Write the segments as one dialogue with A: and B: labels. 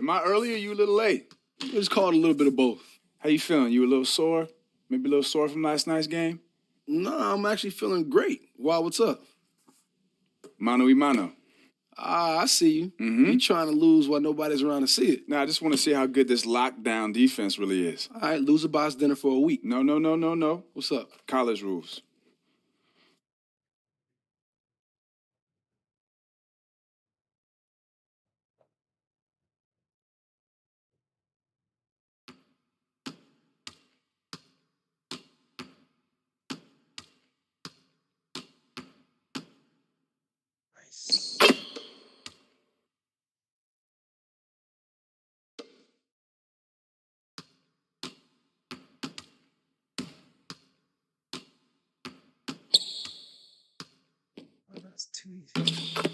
A: Am I early or you a little late?
B: It's called a little bit of both.
A: How you feeling? You a little sore? Maybe a little sore from last night's game?
B: No, I'm actually feeling great. Why, what's up?
A: Mano y mano.
B: I see you.
A: Mm-hmm.
B: You trying to lose while nobody's around to see it.
A: Nah, I just want to see how good this lockdown defense really is.
B: All right, lose a box dinner for a week.
A: No.
B: What's up?
A: College rules.
B: Nice. Oh, that's too easy.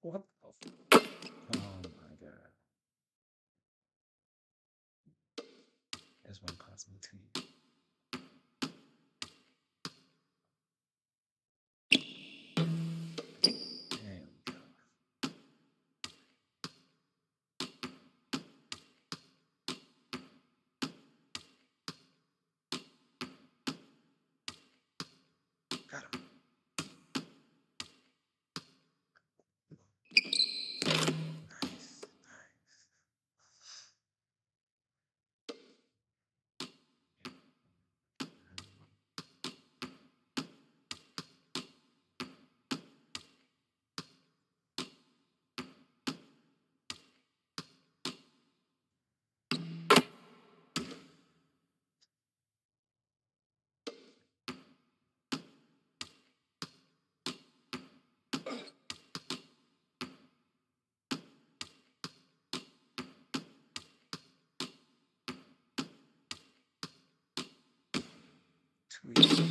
B: What the f- Oh my god. There's one possible team. There we go. Got him. Nice. Too easy.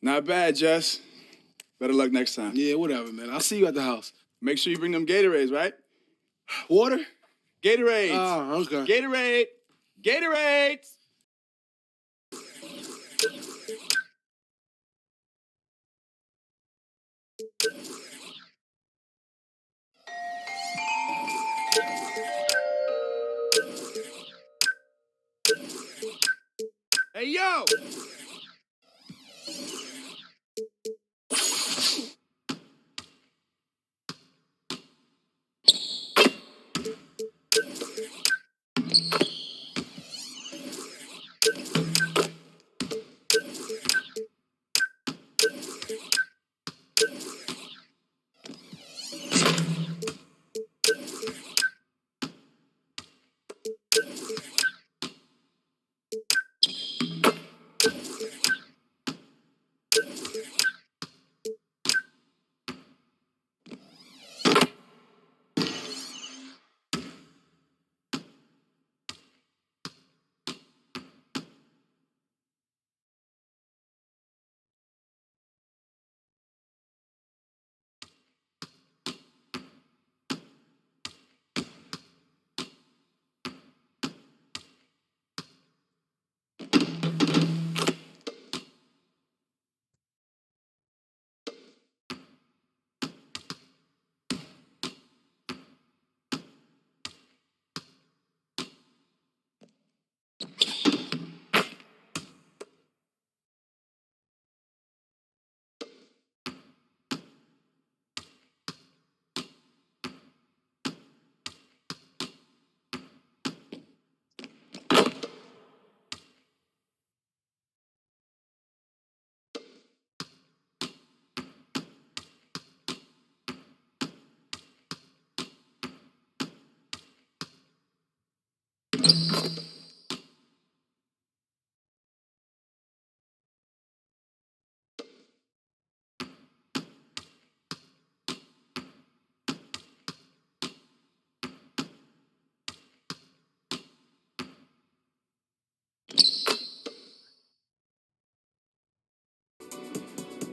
A: Not bad, Jess. Better luck next time.
B: Yeah, whatever, man. I'll see you at the house.
A: Make sure you bring them Gatorades, right?
B: Water?
A: Gatorades.
B: Oh, okay.
A: Gatorade. Gatorades. Hey, yo!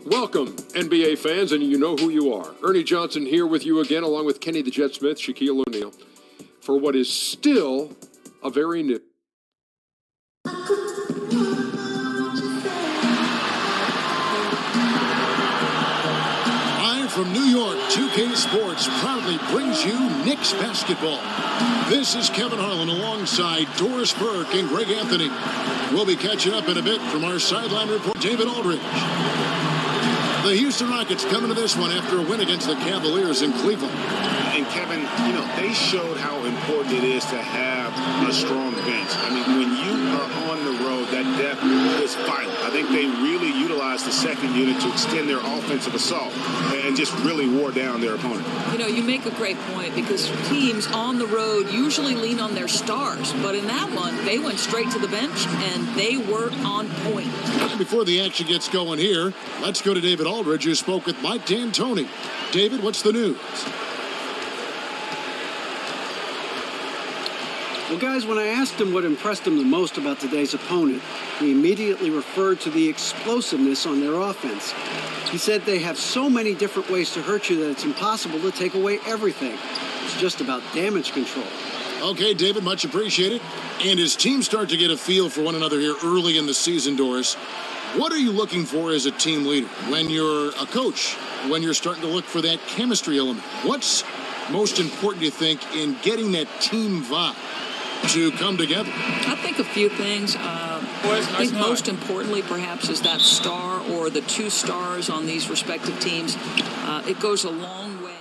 C: Welcome, NBA fans, and you know who you are. Ernie Johnson here with you again, along with Kenny the Jet Smith, Shaquille O'Neal, for what is still a very new.
D: Live from New York, 2K Sports proudly brings you Knicks basketball. This is Kevin Harlan alongside Doris Burke and Greg Anthony. We'll be catching up in a bit from our sideline report, David Aldridge. The Houston Rockets coming to this one after a win against the Cavaliers in Cleveland.
E: And Kevin, you know, they showed how important it is to have a strong bench. I mean, when you are on the road, that depth is vital. I think they really utilized the second unit to extend their offensive assault and just really wore down their opponent.
F: You know, you make a great point because teams on the road usually lean on their stars. But in that one, they went straight to the bench and they were on point.
D: Before the action gets going here, let's go to David Aldridge, who spoke with Mike D'Antoni. David, what's the news?
G: Well, guys, when I asked him what impressed him the most about today's opponent, he immediately referred to the explosiveness on their offense. He said they have so many different ways to hurt you that it's impossible to take away everything. It's just about damage control.
D: Okay, David, much appreciated. And his team start to get a feel for one another here early in the season, Doris. What are you looking for as a team leader when you're a coach, when you're starting to look for that chemistry element? What's most important, you think, in getting that team vibe to come together?
F: I think a few things. I think most importantly, perhaps, is that star or the two stars on these respective teams. It goes a long way.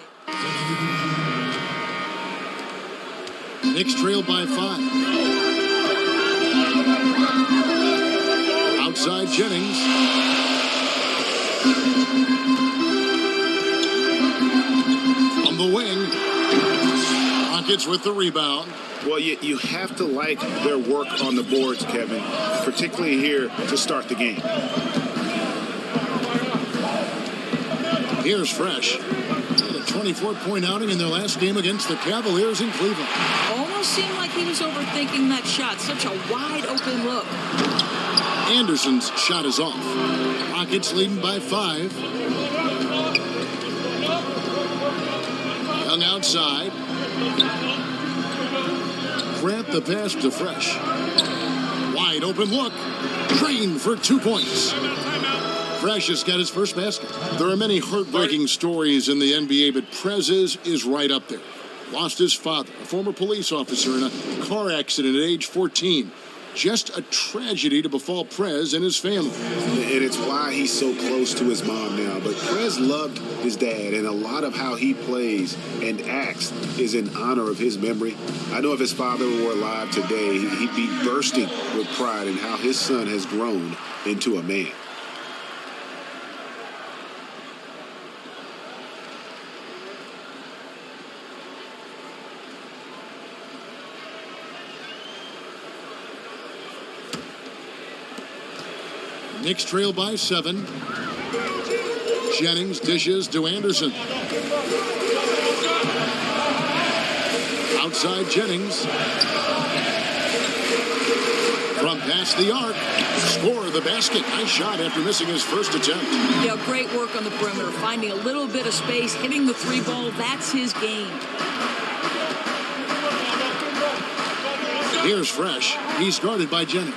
D: Knicks trail by 5. Outside Jennings. On the wing. Rockets with the rebound.
E: Well, you have to like their work on the boards, Kevin, particularly here to start the game.
D: Here's Fresh. A 24-point outing in their last game against the Cavaliers in Cleveland.
F: Almost seemed like he was overthinking that shot. Such a wide open look.
D: Anderson's shot is off. Rockets leading by 5. Young outside. Grant the pass to Fresh. Wide open look. Green for 2 points. Fresh has got his first basket. There are many heartbreaking stories in the NBA, but Prez is right up there. Lost his father, a former police officer, in a car accident at age 14. Just a tragedy to befall Prez and his family.
E: And it's why he's so close to his mom now. But Prez loved his dad, and a lot of how he plays and acts is in honor of his memory. I know if his father were alive today, he'd be bursting with pride in how his son has grown into a man.
D: Knicks trail by 7. Jennings dishes to Anderson. Outside Jennings. From past the arc. Score the basket. Nice shot after missing his first attempt.
F: Yeah, great work on the perimeter. Finding a little bit of space, hitting the 3-ball. That's his game.
D: Here's Fresh. He's guarded by Jennings.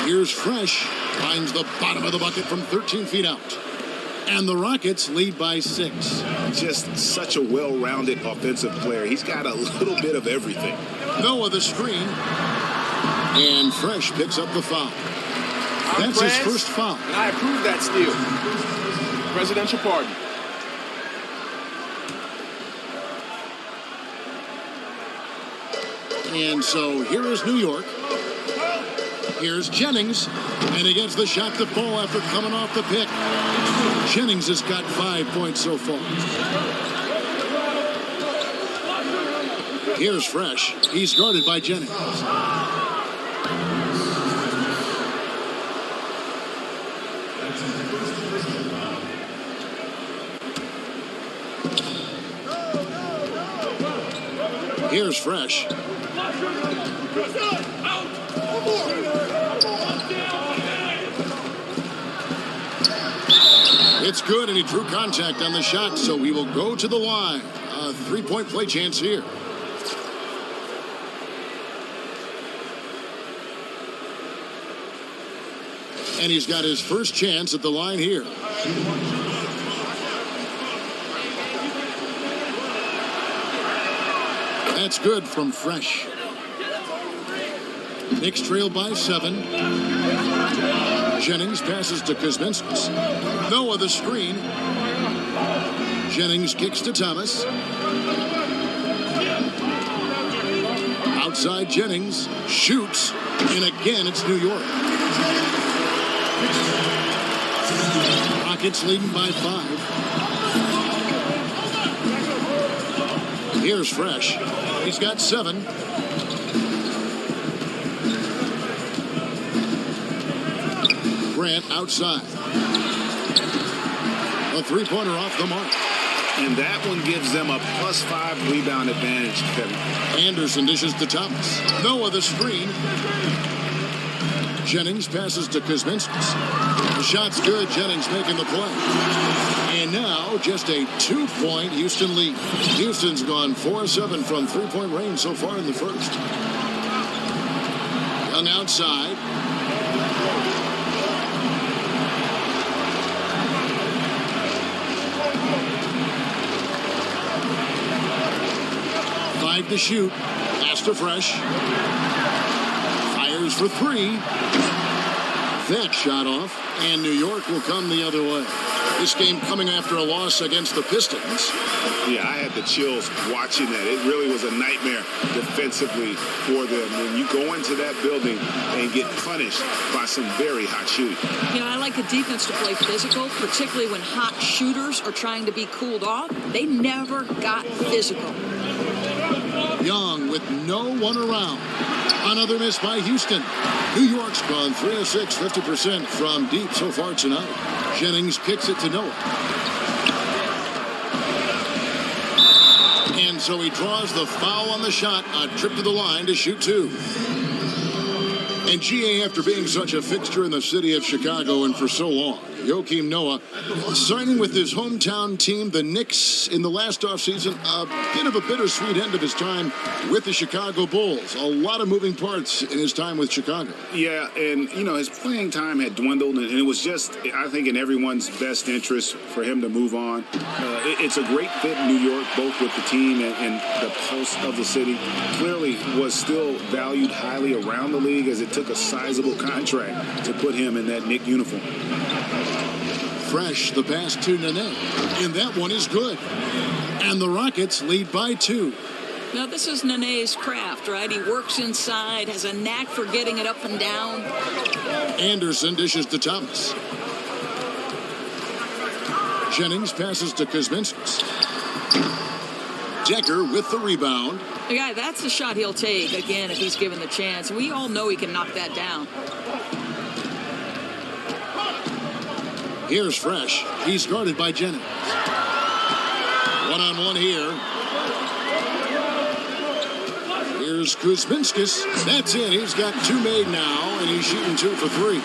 D: Here's Fresh, finds the bottom of the bucket from 13 feet out. And the Rockets lead by 6.
E: Just such a well-rounded offensive player. He's got a little bit of everything.
D: Noah the screen. And Fresh picks up the foul. That's his first foul.
B: And I approve that steal. Presidential pardon.
D: And so here is New York. Here's Jennings, and he gets the shot to fall after coming off the pick. Jennings has got 5 points so far. Here's Fresh. He's guarded by Jennings. Here's Fresh. It's good, and he drew contact on the shot, so he will go to the line. A three-point play chance here. And he's got his first chance at the line here. That's good from Fresh. Knicks trail by 7. Jennings passes to Kuzminskis. Noah the screen. Jennings kicks to Thomas. Outside Jennings. Shoots. And again, it's New York. Rockets leading by 5. Here's Fresh. He's got 7. Grant outside. A three-pointer off the mark.
E: And that one gives them a +5 rebound advantage, Kevin.
D: Anderson dishes to Thomas. Noah the screen. Jennings passes to Kuzminskis. The shot's good. Jennings making the play. And now just a 2-point Houston lead. Houston's gone 4-7 from three-point range so far in the first. Young outside. Five to shoot. Pass to Fresh. Fires for 3. That shot off, and New York will come the other way. This game coming after a loss against the Pistons.
E: Yeah, I had the chills watching that. It really was a nightmare defensively for them. When you go into that building and get punished by some very hot shooting.
F: You know, I like a defense to play physical, particularly when hot shooters are trying to be cooled off. They never got physical.
D: Young with no one around. Another miss by Houston. New York's gone 3 of 6, 50% from deep so far tonight. Jennings kicks it to Noah. And so he draws the foul on the shot. A trip to the line to shoot 2. And GA, after being such a fixture in the city of Chicago and for so long, Joakim Noah signing with his hometown team, the Knicks, in the last offseason. A bit of a bittersweet end of his time with the Chicago Bulls. A lot of moving parts in his time with Chicago.
E: Yeah, and, you know, his playing time had dwindled, and it was just, I think, in everyone's best interest for him to move on. It's a great fit in New York, both with the team and the pulse of the city. Clearly was still valued highly around the league, as it took a sizable contract to put him in that Knick uniform.
D: Fresh, the pass to Nene. And that one is good. And the Rockets lead by 2.
F: Now, this is Nene's craft, right? He works inside, has a knack for getting it up and down.
D: Anderson dishes to Thomas. Jennings passes to Kuzminskis. Decker with the rebound.
F: Yeah, that's the shot he'll take, again, if he's given the chance. We all know he can knock that down.
D: Here's Fresh. He's guarded by Jennings. One-on-one here. Here's Kuzminskis. That's it. He's got 2 made now, and he's shooting 2 for 3.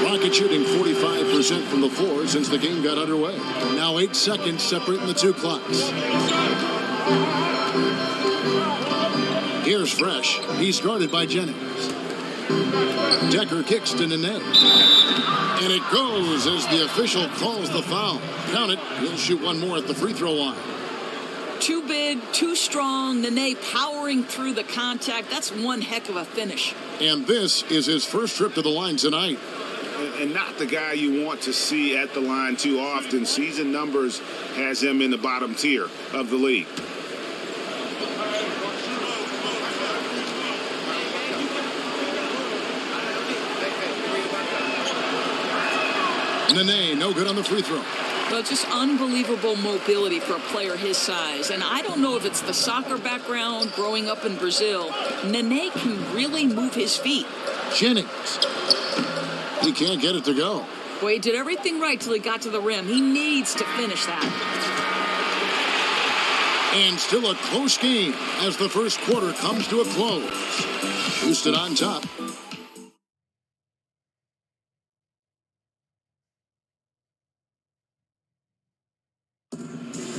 D: Rocket shooting 45% from the floor since the game got underway. Now 8 seconds separating the 2 clocks. Here's Fresh. He's guarded by Jennings. Decker kicks to Nene. And it goes as the official calls the foul. Count it. He'll shoot 1 more at the free throw line.
F: Too big, too strong. Nene powering through the contact. That's one heck of a finish.
D: And this is his first trip to the line tonight.
E: And not the guy you want to see at the line too often. Season numbers has him in the bottom tier of the league.
D: Nene, no good on the free throw.
F: Well, just unbelievable mobility for a player his size. And I don't know if it's the soccer background, growing up in Brazil. Nene can really move his feet.
D: Jennings. He can't get it to go.
F: Boy, he did everything right till he got to the rim. He needs to finish that.
D: And still a close game as the first quarter comes to a close. Houston on top.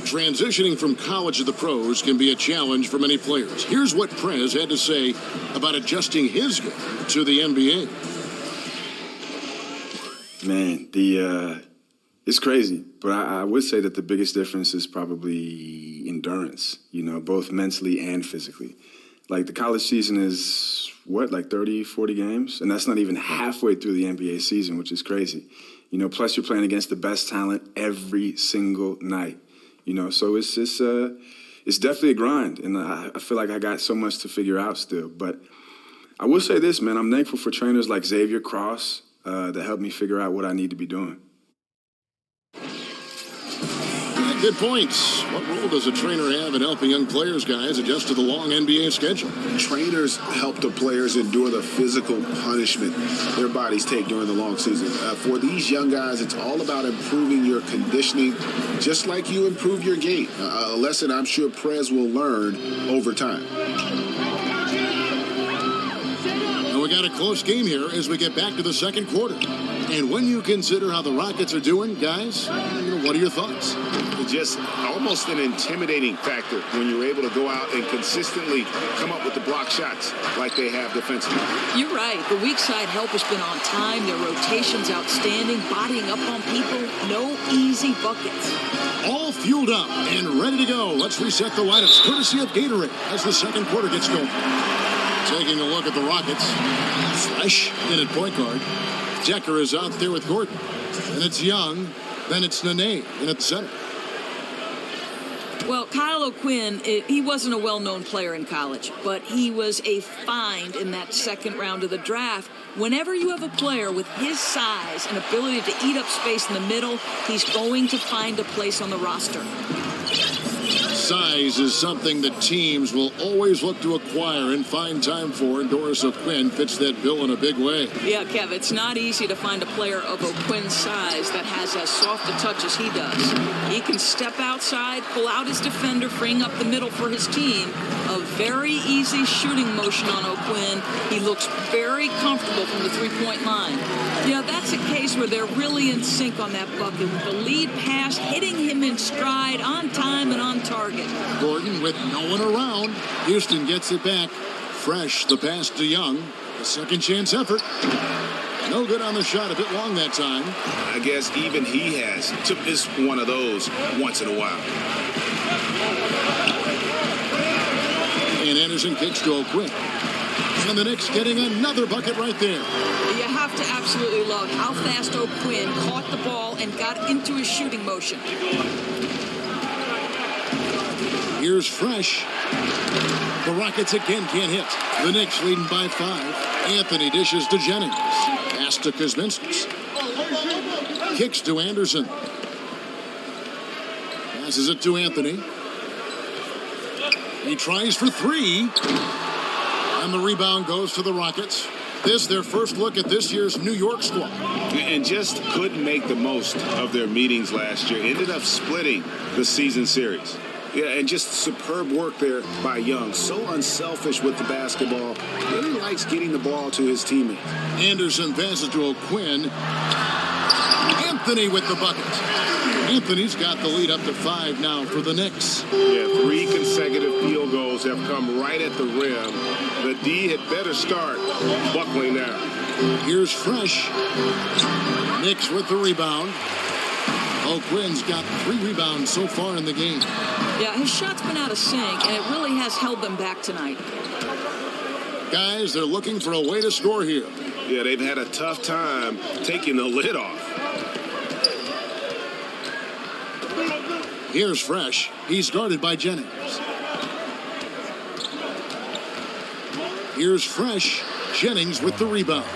D: Transitioning from college to the pros can be a challenge for many players. Here's what Prez had to say about adjusting his game to the NBA.
A: Man, it's crazy, but I would say that the biggest difference is probably endurance, both mentally and physically. Like the college season is, like 30, 40 games? And that's not even halfway through the NBA season, which is crazy. Plus you're playing against the best talent every single night. So it's definitely a grind, and I feel like I got so much to figure out still. But I will say this, man, I'm thankful for trainers like Xavier Cross that helped me figure out what I need to be doing.
D: Good points. What role does a trainer have in helping young players, guys, adjust to the long NBA schedule?
E: Trainers help the players endure the physical punishment their bodies take during the long season. For these young guys, it's all about improving your conditioning, just like you improve your game. A lesson I'm sure Prez will learn over time.
D: And we got a close game here as we get back to the second quarter. And when you consider how the Rockets are doing, guys, what are your thoughts?
E: Just almost an intimidating factor when you're able to go out and consistently come up with the block shots like they have defensively.
F: You're right. The weak side help has been on time. Their rotation's outstanding. Bodying up on people. No easy buckets.
D: All fueled up and ready to go. Let's reset the lineups courtesy of Gatorade as the second quarter gets going. Taking a look at the Rockets. Fresh in at point guard. Decker is out there with Gordon. And it's Young. Then it's Nene in at the center.
F: Well, Kyle O'Quinn, he wasn't a well-known player in college, but he was a find in that second round of the draft. Whenever you have a player with his size and ability to eat up space in the middle, he's going to find a place on the roster.
D: Size is something that teams will always look to acquire and find time for, and Doris O'Quinn fits that bill in a big way.
F: Yeah, Kev, it's not easy to find a player of O'Quinn's size that has as soft a touch as he does. He can step outside, pull out his defender, freeing up the middle for his team. A very easy shooting motion on O'Quinn. He looks very comfortable from the three-point line. That's a case where they're really in sync on that bucket with the lead pass hitting him in stride, on time and on target.
D: Gordon with no one around. Houston gets it back. Fresh, the pass to Young. A second chance effort. No good on the shot, a bit long that time.
E: I guess even he has to miss one of those once in a while.
D: And Anderson kicks to O'Quinn. And the Knicks getting another bucket right there.
F: You have to absolutely love how fast O'Quinn caught the ball and got into his shooting motion.
D: Here's Fresh. The Rockets again can't hit. The Knicks leading by 5. Anthony dishes to Jennings. Pass to Kuzminskis. Kicks to Anderson. Passes it to Anthony. He tries for 3. And the rebound goes to the Rockets. This their first look at this year's New York squad.
E: And just couldn't make the most of their meetings last year. Ended up splitting the season series. Yeah, and just superb work there by Young. So unselfish with the basketball. Really likes getting the ball to his teammates.
D: Anderson passes to O'Quinn. Anthony with the bucket. Anthony's got the lead up to 5 now for the Knicks.
E: Yeah, 3 consecutive field goals have come right at the rim. The D had better start buckling now.
D: Here's Fresh. Knicks with the rebound. O'Quinn's got 3 rebounds so far in the game.
F: Yeah, his shot's been out of sync, and it really has held them back tonight.
D: Guys, they're looking for a way to score here.
E: Yeah, they've had a tough time taking the lid off.
D: Here's Fresh. He's guarded by Jennings. Here's Fresh. Jennings with the rebound.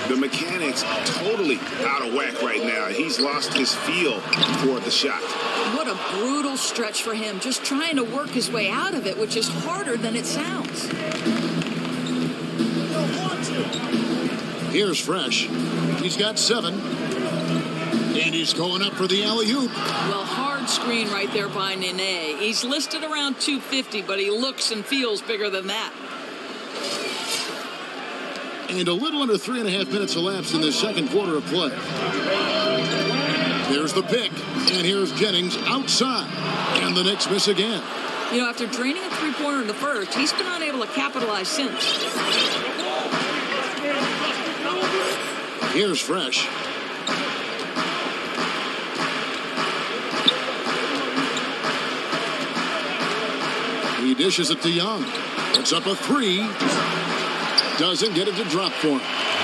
E: The mechanics totally out of whack right now. He's lost his feel for the shot.
F: What a brutal stretch for him, just trying to work his way out of it, which is harder than it sounds.
D: Here's Fresh. He's got 7. And he's going up for the alley-oop.
F: Well, hard screen right there by Nene. He's listed around 250, but he looks and feels bigger than that.
D: And a little under 3.5 minutes elapsed in the second quarter of play. There's the pick. And here's Jennings outside. And the Knicks miss again.
F: You know, after draining a three-pointer in the first, he's been unable to capitalize since.
D: Here's Fresh. He dishes it to Young. Puts up a 3. Doesn't get it to drop for him.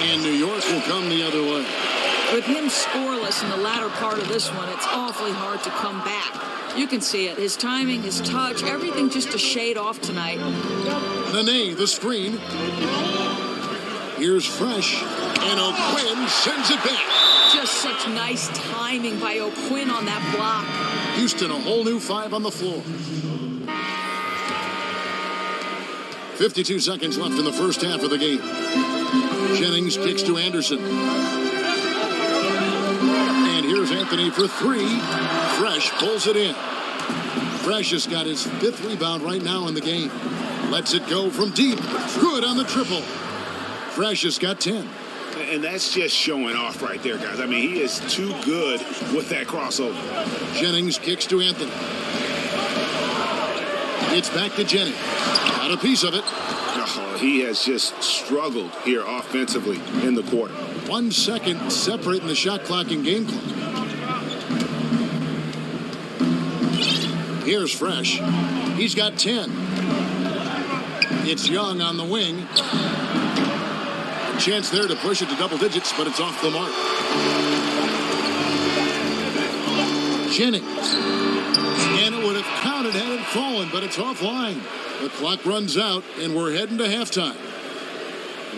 D: And New York will come the other way.
F: With him scoreless in the latter part of this one, it's awfully hard to come back. You can see it. His timing, his touch, everything just a shade off tonight.
D: Nene, the screen. Here's Fresh. And O'Quinn sends it back.
F: Just such nice timing by O'Quinn on that block.
D: Houston, a whole new 5 on the floor. 52 seconds left in the first half of the game. Jennings kicks to Anderson. And here's Anthony for 3. Fresh pulls it in. Fresh has got his 5th rebound right now in the game. Lets it go from deep. Good on the triple. Fresh has got 10.
E: And that's just showing off right there, guys. I mean, he is too good with that crossover.
D: Jennings kicks to Anthony. It's back to Jennings. Got a piece of it.
E: Oh, he has just struggled here offensively in the quarter.
D: 1 second separating the shot clock and game clock. Here's Fresh. He's got 10. It's Young on the wing. A chance there to push it to double digits, but it's off the mark. Jennings. And it would have counted had it fallen, but it's offline. The clock runs out, and we're heading to halftime.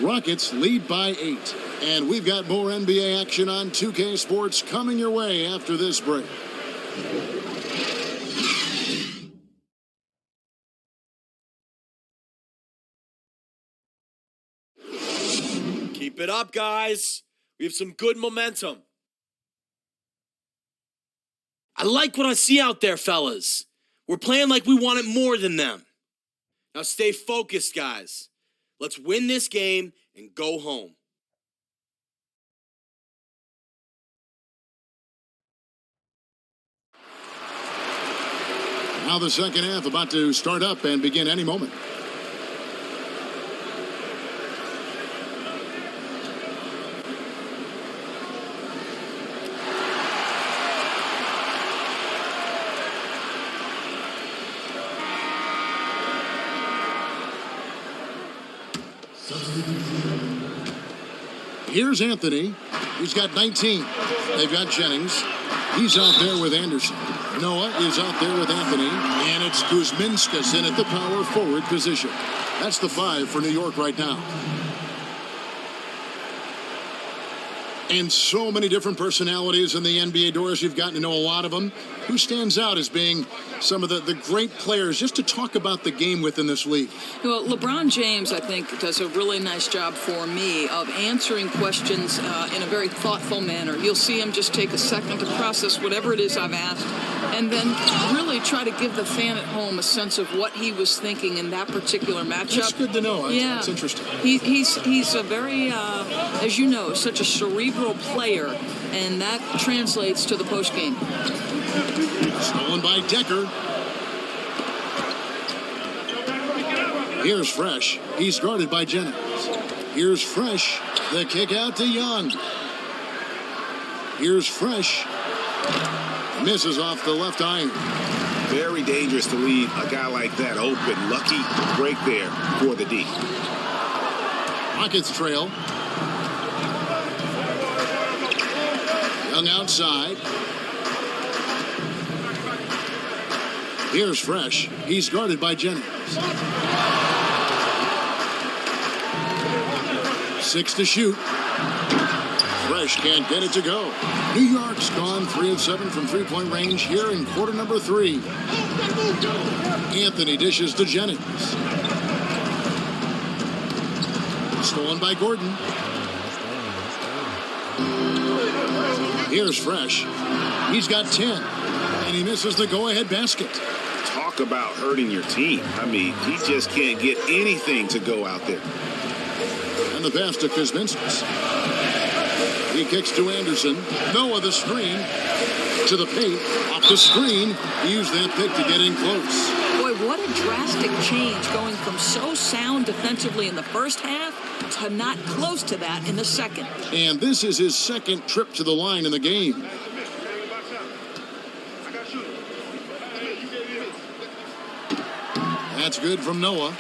D: Rockets lead by 8. And we've got more NBA action on 2K Sports coming your way after this break.
H: Keep it up, guys. We have some good momentum. I like what I see out there, fellas. We're playing like we want it more than them. Now stay focused, guys. Let's win this game and go home.
D: Now the second half about to start up and begin any moment. Here's Anthony. He's got 19. They've got Jennings. He's out there with Anderson. Noah is out there with Anthony. And it's Kuzminskas in at the power forward position. That's the 5 for New York right now. And so many different personalities in the NBA, Doris. You've gotten to know a lot of them. Who stands out as being some of the great players just to talk about the game within this league?
F: Well, LeBron James, I think, does a really nice job for me of answering questions in a very thoughtful manner. You'll see him just take a second to process whatever it is I've asked and then really try to give the fan at home a sense of what he was thinking in that particular matchup.
D: That's good to know.
F: Yeah.
D: That's interesting.
F: He's a very, as you know, such a cerebral player, and that translates to the postgame.
D: Stolen by Decker. Here's Fresh. He's guarded by Jennings. Here's Fresh. The kick out to Young. Here's Fresh. Misses off the left iron.
E: Very dangerous to leave a guy like that open. Lucky break there for the D.
D: Rockets trail. Young outside. Here's Fresh. He's guarded by Jennings. 6 to shoot. Fresh can't get it to go. New York's gone 3 of 7 from three-point range here in quarter number 3. Anthony dishes to Jennings. Stolen by Gordon. Here's Fresh. He's got 10, and he misses the go-ahead basket.
E: Talk about hurting your team. I mean, he just can't get anything to go out there.
D: And the pass to Kuzminskis. He kicks to Anderson. Noah the screen. To the paint. Off the screen. He used that pick to get in close.
F: Boy, what a drastic change going from so sound defensively in the first half to not close to that in the second.
D: And this is his second trip to the line in the game. That's good from Noah.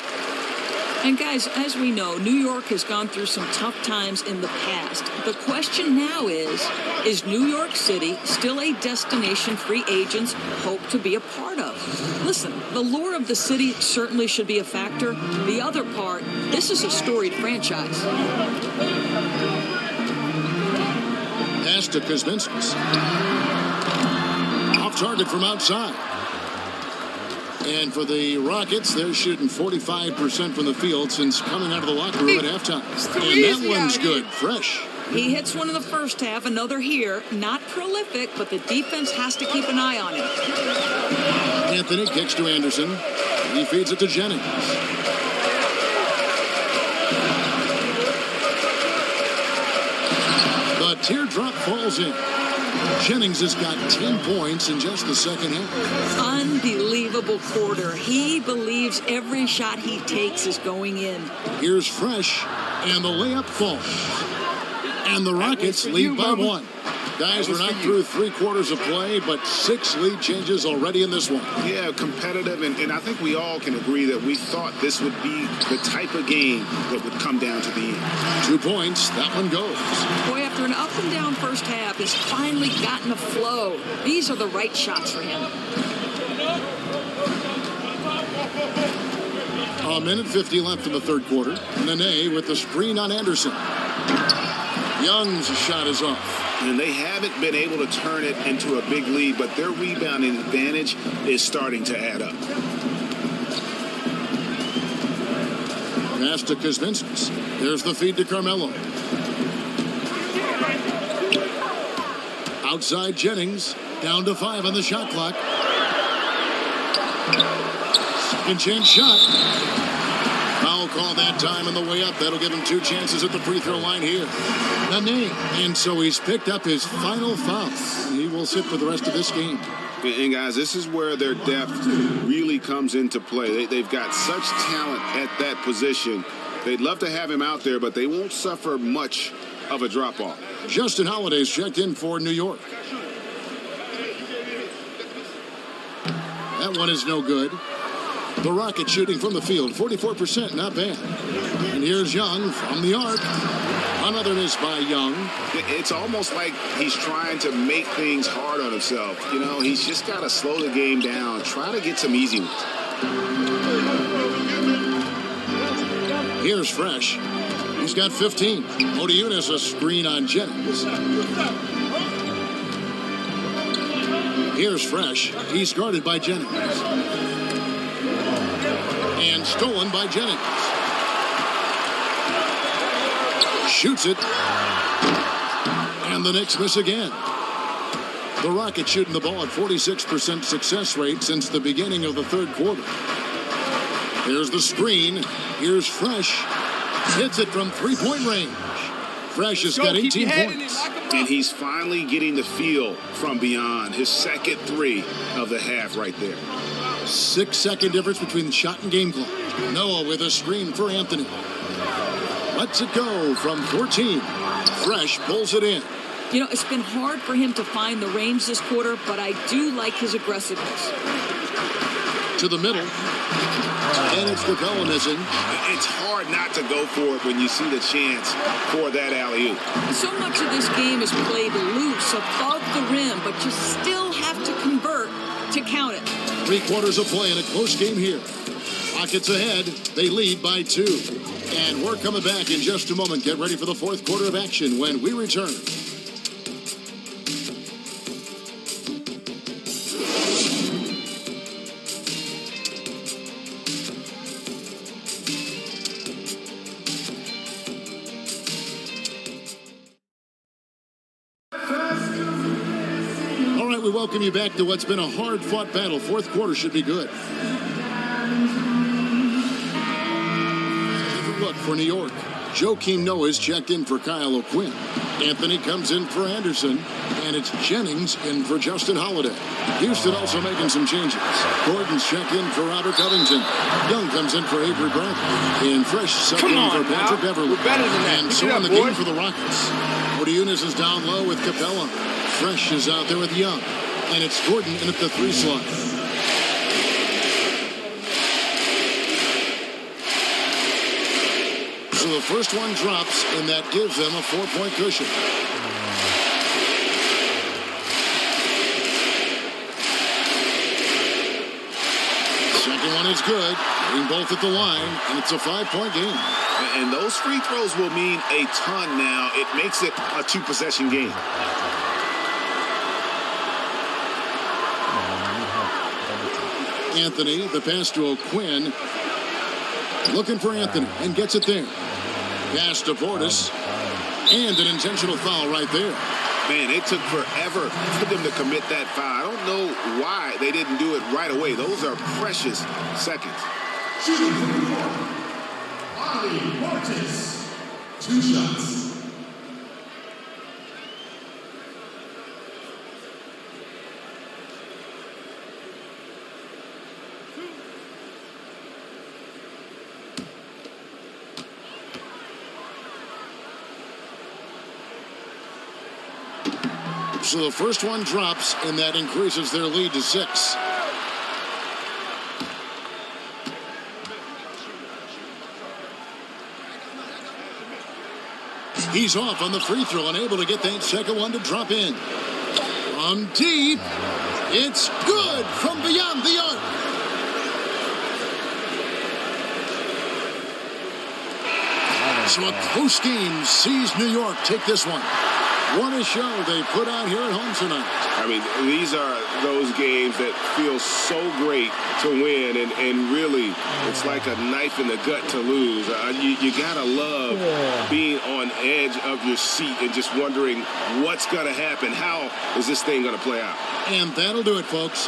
F: And guys, as we know, New York has gone through some tough times in the past. The question now is New York City still a destination free agents hope to be a part of? Listen, the lure of the city certainly should be a factor. The other part, this is a storied franchise.
D: Pass to Kuzminskis. Off target from outside. And for the Rockets, they're shooting 45% from the field since coming out of the locker room at halftime. And that one's good. Fresh.
F: He hits one in the first half, another here. Not prolific, but the defense has to keep an eye on him.
D: Anthony kicks to Anderson. He feeds it to Jennings. The teardrop falls in. Jennings has got 10 points in just the second half.
F: Unbelievable quarter. He believes every shot he takes is going in.
D: Here's Fresh, and the layup falls. And the Rockets lead by 1. Guys, we're not through 3 quarters of play, but 6 lead changes already in this one.
E: Yeah, competitive, and I think we all can agree that we thought this would be the type of game that would come down to the end.
D: 2 points, that one goes.
F: Boy, after an up and down first half, he's finally gotten a flow. These are the right shots for him.
D: A minute 50 left in the third quarter. Nene with the screen on Anderson. Young's shot is off.
E: And they haven't been able to turn it into a big lead, but their rebounding advantage is starting to add up.
D: Pass to Kuzminskis. There's the feed to Carmelo. Outside Jennings. Down to 5 on the shot clock. Second chance shot. Foul call that time on the way up. That'll give him 2 chances at the free throw line here. Nene. And so he's picked up his final foul. He will sit for the rest of this game.
E: And guys, this is where their depth really comes into play. They've got such talent at that position. They'd love to have him out there, but they won't suffer much of a drop-off.
D: Justin Holiday's checked in for New York. That one is no good. The Rockets shooting from the field, 44%, not bad. And here's Young from the arc. Another miss by Young.
E: It's almost like he's trying to make things hard on himself. You know, he's just got to slow the game down, try to get some easy ones.
D: Here's Fresh. He's got 15. Odiunas a screen on Jennings. Here's Fresh. He's guarded by Jennings. And stolen by Jennings. Shoots it. And the Knicks miss again. The Rockets shooting the ball at 46% success rate since the beginning of the third quarter. Here's the screen. Here's Fresh. Hits it from three-point range. Fresh has got 18 points.
E: And he's finally getting the feel from beyond. His second 3 of the half right there.
D: 6-second difference between the shot and game clock. Noah with a screen for Anthony. Lets it go from 14. Fresh pulls it in.
F: You know, it's been hard for him to find the range this quarter, but I do like his aggressiveness.
D: To the middle. And it's Capella missing.
E: It's hard not to go for it when you see the chance for that alley-oop.
F: So much of this game is played loose above the rim, but you still have to convert to count it.
D: 3 quarters of play in a close game here. Rockets ahead. They lead by 2. And we're coming back in just a moment. Get ready for the fourth quarter of action when we return. All right, we welcome you back to what's been a hard-fought battle. Fourth quarter should be good. Look for New York. Joakim Noah's checked in for Kyle O'Quinn. Anthony comes in for Anderson, and it's Jennings in for Justin Holiday. Houston also making some changes. Gordon's checked in for Robert Covington. Young comes in for Avery Bradley. And Fresh subbed in for Patrick Beverly.
B: We're better than that.
D: And so in the game for the Rockets. Unis is down low with Capella. Fresh is out there with Young. And it's Gordon in at the 3 slot. So the first one drops, and that gives them a 4-point cushion. Second one is good. Hitting both at the line, and it's a 5-point game.
E: And those free throws will mean a ton now. It makes it a 2-possession game.
D: Anthony, the pass to O'Quinn. Looking for Anthony, and gets it there. Pass to Portis. And an intentional foul right there.
E: Man, it took forever for them to commit that foul. I don't know why they didn't do it right away. Those are precious seconds.
I: Shooting for New York, Bobby Portis. 2 shots.
D: So the first one drops, and that increases their lead to 6. He's off on the free throw, unable to get that second one to drop in. From deep, it's good from beyond the arc. So a close game sees New York take this one. What a show they put on here at home tonight.
E: I mean, these are those games that feel so great to win, and really, it's like a knife in the gut to lose. You gotta love being on edge of your seat and just wondering what's gonna happen. How is this thing gonna play out?
D: And that'll do it, folks.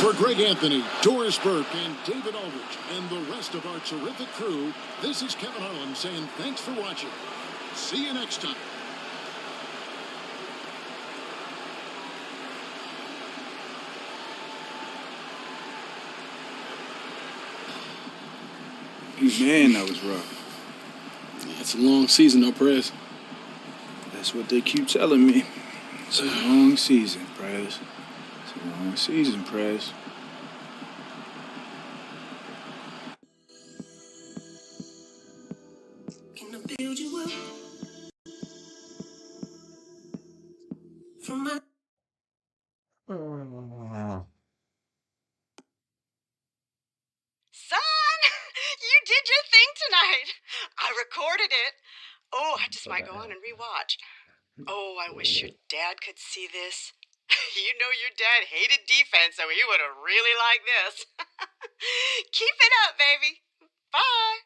D: For Greg Anthony, Doris Burke, and David Aldridge, and the rest of our terrific crew, this is Kevin Harlan saying thanks for watching. See you next time.
A: Man, that was rough.
B: It's a long season, though, Prez.
A: That's what they keep telling me. It's a long season, Prez. It's a long season, Prez.
J: Can I build you up from my
K: Son, you did your thing tonight. I recorded it. Oh, I just might go on and rewatch. Oh, I wish your dad could see this. You know your dad hated defense, so he would have really liked this. Keep it up, baby. Bye.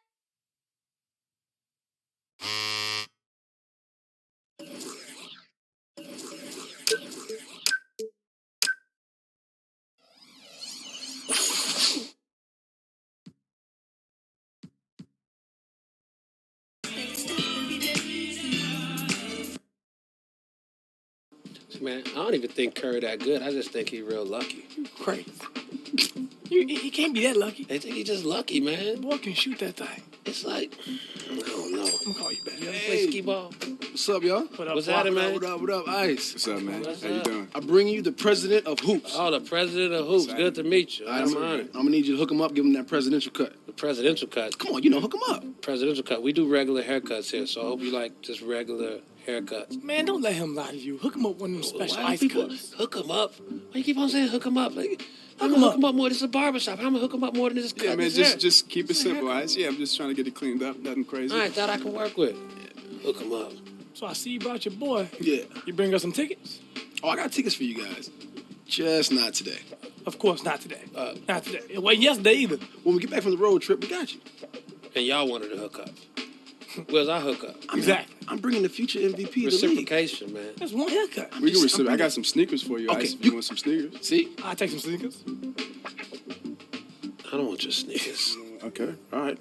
L: Man, I don't even think Curry that good. I just think he real lucky.
B: Crazy. He can't be that lucky.
L: They think he just lucky, man.
B: Boy can shoot that thing.
L: It's like, I don't know.
B: I'm gonna call you back.
L: You ever play skee ball?
B: What's up, y'all?
L: What's happening, man?
B: What up, Ice?
A: What's up, man?
L: What's
A: How you
L: up?
A: doing?
B: I bring you the president of hoops.
L: Oh, the president of hoops. Good to meet you. I'm honored.
B: I'm gonna need you to hook him up, give him that presidential cut.
L: The presidential cut.
B: Come on, hook him up.
L: Presidential cut. We do regular haircuts here, so I hope you like just regular haircuts.
B: Man, don't let him lie to you. Hook him up with one of them special
L: Why do
B: ice
L: people
B: cuts.
L: hook him up? Why you keep on saying hook him up? Like, I'm gonna hook him up more. This is a barbershop. I'm gonna hook him up more than this.
B: Yeah, man, just keep it simple, all right? Yeah, I'm just trying to get it cleaned up. Nothing crazy.
L: All right, that I can work with. Hook him up.
M: So I see you brought your boy.
B: Yeah.
M: You bring us some tickets?
B: Oh, I got tickets for you guys. Just not today.
M: Of course, not today. Not today. It wasn't yesterday either.
B: When we get back from the road trip, we got you.
L: And y'all wanted to hook up. Where's our hookup?
M: Exactly.
B: I'm bringing the future MVP of the league.
L: Reciprocation, man.
M: That's one haircut.
B: I got some sneakers for you.
M: Okay,
B: Ice, if you want some sneakers. See?
M: I'll take some sneakers.
L: I don't want your sneakers.
B: Okay, all right.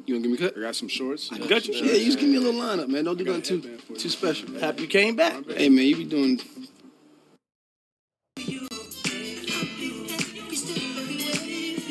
B: You gonna give me a cut? I got some shorts.
M: I got you.
B: Yeah, you just give me a little lineup, man. Don't do nothing too special.
M: Happy you came back.
B: Hey, man, you be doing